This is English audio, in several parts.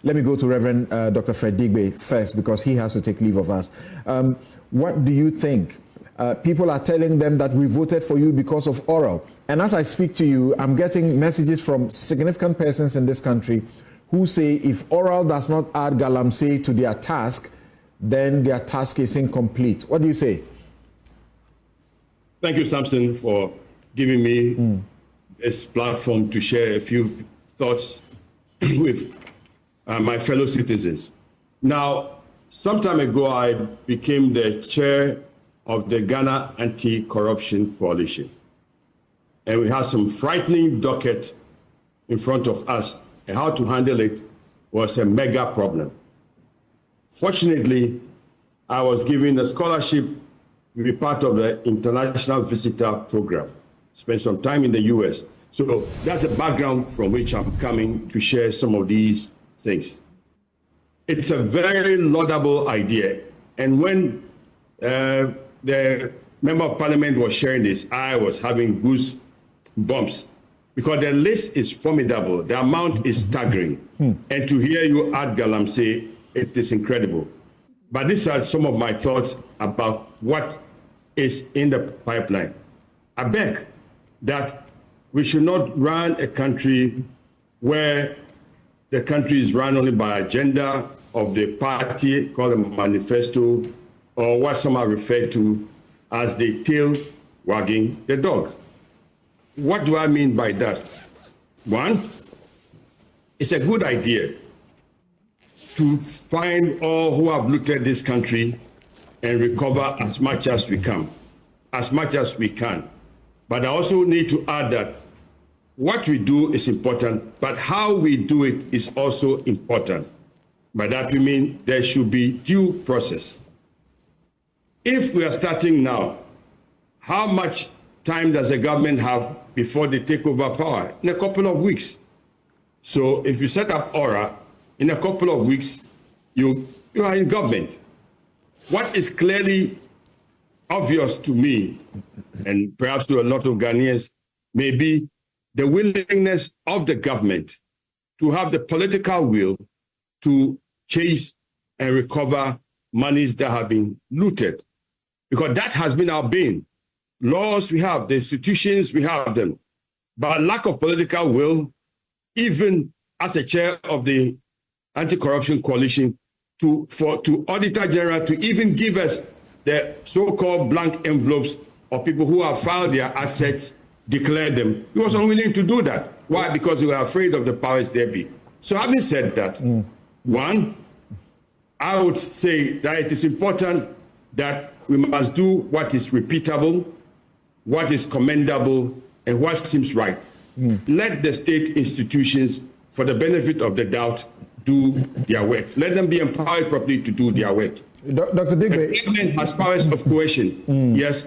let me go to Reverend Dr. Fred Deegbe first, because he has to take leave of us. What do you think? People are telling them that we voted for you because of oral. And as I speak to you, I'm getting messages from significant persons in this country who say if oral does not add galamsey to their task, then their task is incomplete. What do you say? Thank you, Samson, for giving me this platform to share a few thoughts with my fellow citizens. Now, some time ago, I became the chair of the Ghana Anti-Corruption Coalition. And we had some frightening docket in front of us, and how to handle it was a mega problem. Fortunately, I was given a scholarship to be part of the International Visitor Program, spent some time in the US. So that's the background from which I'm coming to share some of these things. It's a very laudable idea. And when the member of parliament was sharing this, I was having goosebumps because the list is formidable. The amount is staggering. And to hear you add galamsey, it is incredible. But these are some of my thoughts about what is in the pipeline. I beg that we should not run a country where the country is run only by agenda of the party called the Manifesto, or what some are referred to as the tail wagging the dog. What do I mean by that? One, it's a good idea to find all who have looted this country and recover as much as we can, But I also need to add that what we do is important, but how we do it is also important. By that we mean there should be due process. If we are starting now, how much time does the government have before they take over power? In a couple of weeks. So if you set up ORA, in a couple of weeks, you are in government. What is clearly obvious to me, and perhaps to a lot of Ghanaians, may be the willingness of the government to have the political will to chase and recover monies that have been looted. Because that has been our bane. Laws we have, the institutions we have them, but lack of political will, even as a chair of the Anti-Corruption Coalition, to Auditor General to even give us the so-called blank envelopes of people who have filed their assets, declared them. He was unwilling to do that. Why? Because they were afraid of the powers there be. So having said that, one, I would say that it is important that we must do what is repeatable, what is commendable, and what seems right. Let the state institutions, for the benefit of the doubt, do their work. Let them be empowered properly to do their work. Dr. Deegbe, the government has powers of coercion. Yes.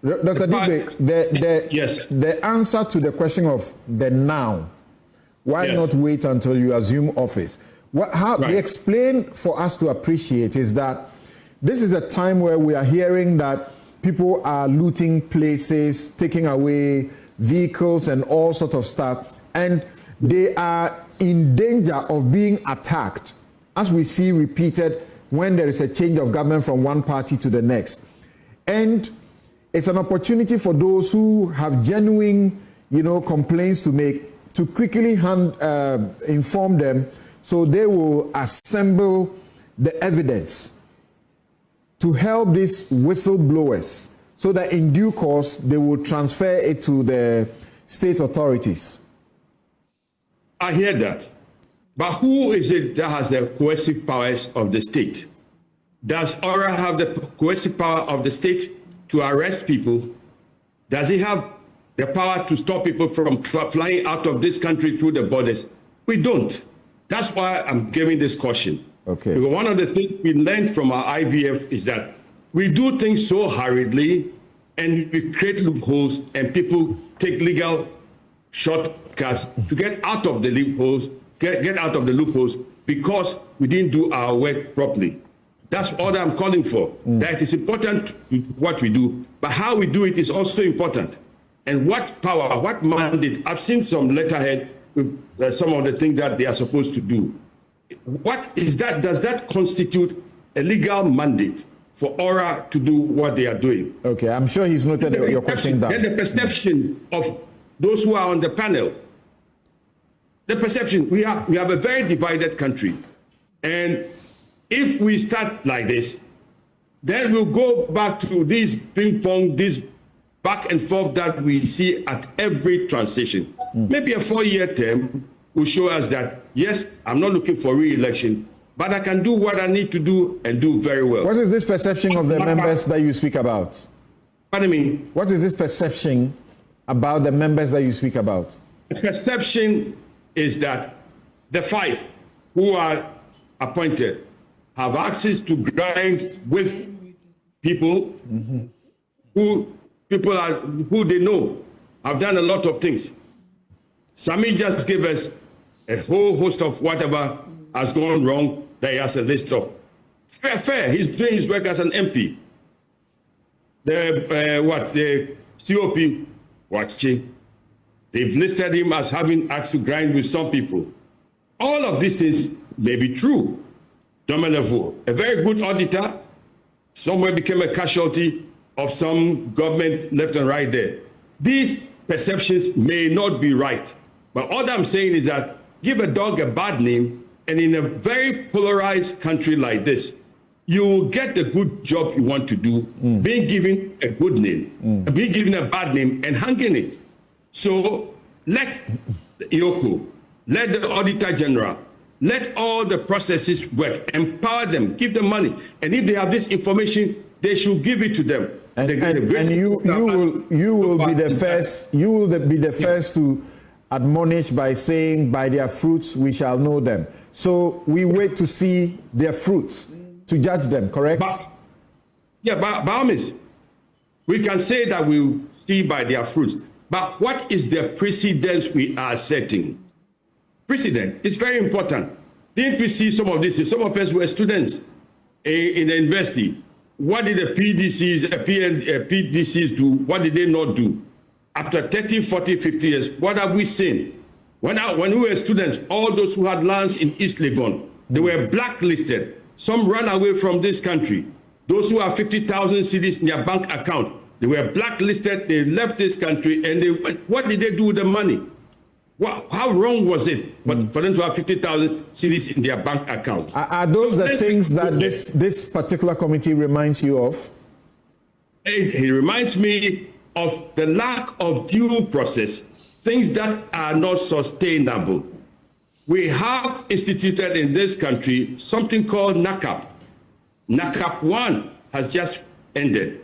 Dr. Deegbe, yes. The answer to the question of the now, why not wait until you assume office? They explain for us to appreciate is that this is the time where we are hearing that people are looting places, taking away vehicles and all sorts of stuff, and they are in danger of being attacked, as we see repeated when there is a change of government from one party to the next. And it's an opportunity for those who have genuine, complaints to make, to quickly inform them, so they will assemble the evidence to help these whistleblowers, so that in due course they will transfer it to the state authorities. I hear that. But who is it that has the coercive powers of the state? Does ORA have the coercive power of the state to arrest people? Does it have the power to stop people from flying out of this country through the borders? We don't. That's why I'm giving this caution. Okay. Because one of the things we learned from our IVF is that we do things so hurriedly and we create loopholes and people take legal shortcuts to get out of the loopholes, get out of the loopholes because we didn't do our work properly. That's all that I'm calling for. That it is important what we do, but how we do it is also important. And what power, what mandate, I've seen some letterhead with some of the things that they are supposed to do. what is that? Does that constitute a legal mandate for Aura to do what they are doing? Okay, I'm sure he's noted your question down. Then the perception of those who are on the panel, the perception, we have a very divided country. And if we start like this, then we'll go back to this ping pong, this back and forth that we see at every transition. Maybe a 4-year term will show us that, yes, I'm not looking for re-election, but I can do what I need to do and do very well. What is this perception of the members that you speak about? Pardon me? What is this perception about the members that you speak about? The perception is that the 5 who are appointed have access to grind with people who they know have done a lot of things. Sami just gave us a whole host of whatever has gone wrong that he has a list of. Fair. He's doing his work as an MP. The COP watching, they've listed him as having asked to grind with some people. All of these things may be true. Domelevo, a very good auditor, somewhere became a casualty of some government left and right there. These perceptions may not be right. But all I'm saying is that give a dog a bad name, and in a very polarized country like this, you will get the good job you want to do, being given a good name, being given a bad name, and hanging it. So let IOCO, let the Auditor General, let all the processes work, empower them, give them money. And if they have this information, they should give it to them. And you will be the first to admonish by saying, by their fruits we shall know them. So we wait to see their fruits to judge them, correct? By all means, we can say that we'll see by their fruits. But what is the precedence we are setting? Precedent is very important. Didn't we see some of this? Some of us were students in the university. What did the PDCs do? What did they not do? After 30, 40, 50 years, what have we seen? When we were students, all those who had lands in East Legon, they were blacklisted. Some ran away from this country. Those who have 50,000 cedis in their bank account, they were blacklisted, they left this country, and what did they do with the money? How wrong was it for them to have 50,000 cedis in their bank account? Are those the things that this particular committee reminds you of? It reminds me of the lack of due process, things that are not sustainable. We have instituted in this country something called NACAP. NACAP 1 has just ended.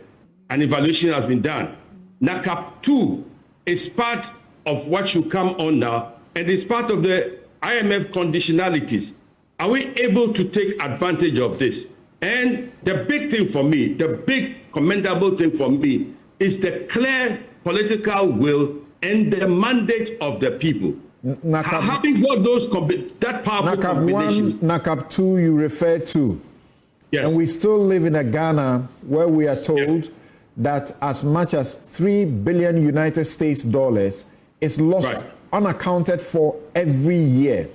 An evaluation has been done. NACAP 2 is part of what should come on now, and it's part of the IMF conditionalities. Are we able to take advantage of this? And the big thing for me, the big commendable thing for me, is the clear political will and the mandate of the people. Having got that powerful combination. NACAP 2 you refer to. Yes. And we still live in a Ghana where we are told that as much as $3 billion United States dollars is lost unaccounted for every year.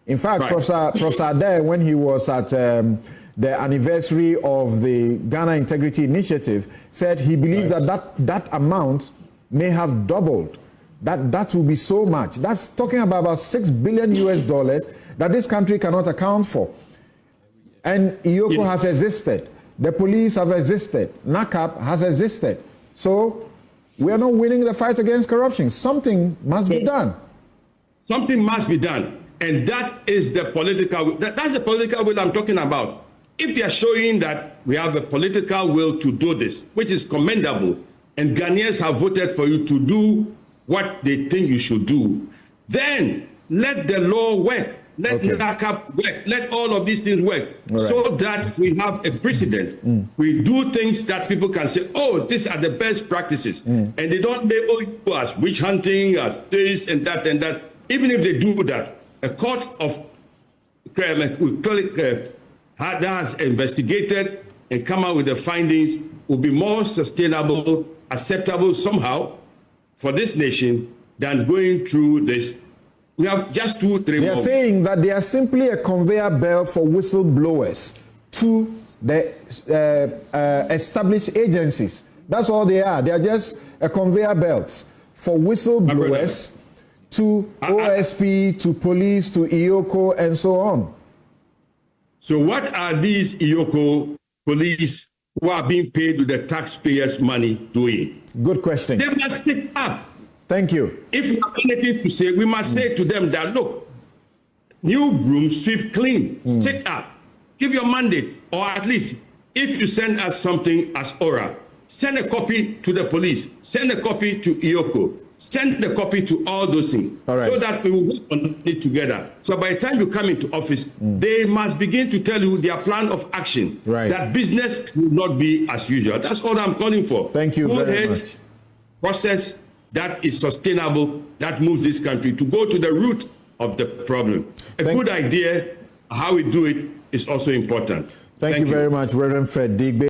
In fact, Professor Adair, when he was at the anniversary of the Ghana Integrity Initiative, said he believes that amount may have doubled. That will be so much. That's talking about $6 billion US dollars that this country cannot account for. And IOCO has existed. The police have existed. NACAP has existed. So we are not winning the fight against corruption. Something must be done. Something must be done. And that is the political will. That's the political will I'm talking about. If they are showing that we have a political will to do this, which is commendable, and Ghanaians have voted for you to do what they think you should do, then let the law work. Let NACAP work. Let all of these things work so that we have a precedent. We do things that people can say, oh, these are the best practices. And they don't label you as witch hunting, as this and that and that. Even if they do that, a court of that has investigated and come out with the findings will be more sustainable, acceptable somehow for this nation than going through this We have just 2-3 They are more. saying that they are simply a conveyor belt for whistleblowers to the established agencies. That's all they are. They are just a conveyor belt for whistleblowers to OSP, to police, to IOCO, and so on. So what are these IOCO police who are being paid with the taxpayers' money doing? Good question. They must stick up. Thank you. If we have anything to say, we must say to them that, look, new broom, sweep clean, stick up, give your mandate, or at least if you send us something as oral, send a copy to the police, send a copy to IOCO, send the copy to all those things, so that we will work on it together. So by the time you come into office, they must begin to tell you their plan of action, that business will not be as usual. That's all I'm calling for. Thank you very much. Process that is sustainable, that moves this country to go to the root of the problem. A good idea, how we do it, is also important. Thank you very much, Reverend Fred Deegbe.